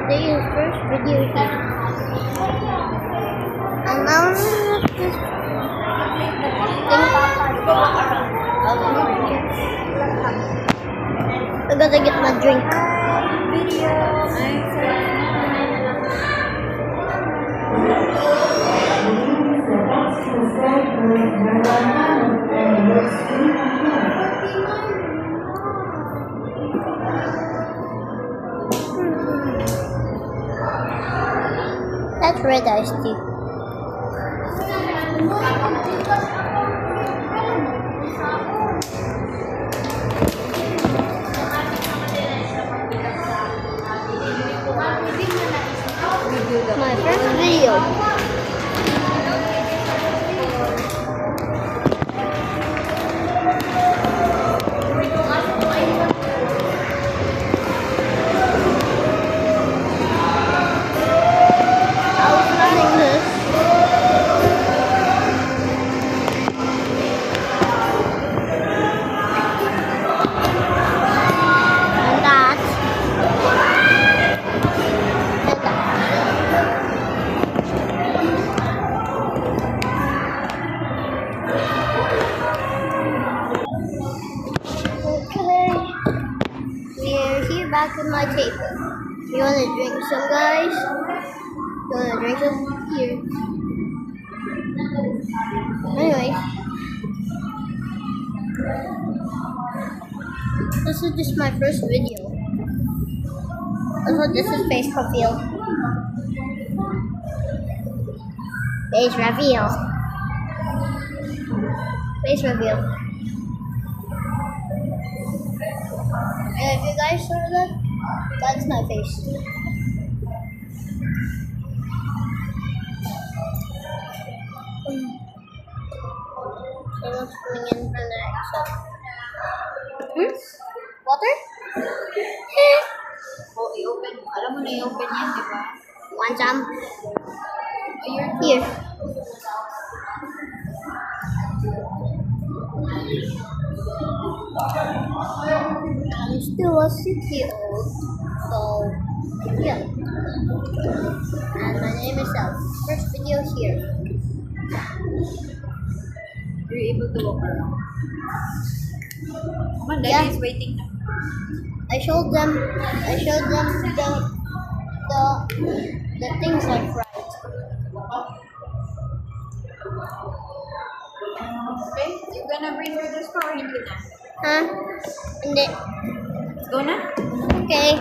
today's first video here. And now this I gotta get my drink. That's red iced tea. My first video. Back at my table. You wanna drink some, guys? You wanna drink some? Here. Anyways, this is just my first video. Also, this is face reveal. Face reveal. Face reveal. And if you guys saw that, that's my face. Someone's coming in from the exit. Water? Oh, i-open. Alam mo na i-open yan, di ba? Want some? Oh, you're Here. I'm still a 6-year-old, so yeah. And my name is Sel. First video here. You're able to walk around. Come on, Daddy Yeah. is waiting now. I showed them the things I fried. Okay, you're gonna bring her this car, hindi na. Huh? Hindi. Go na? Okay.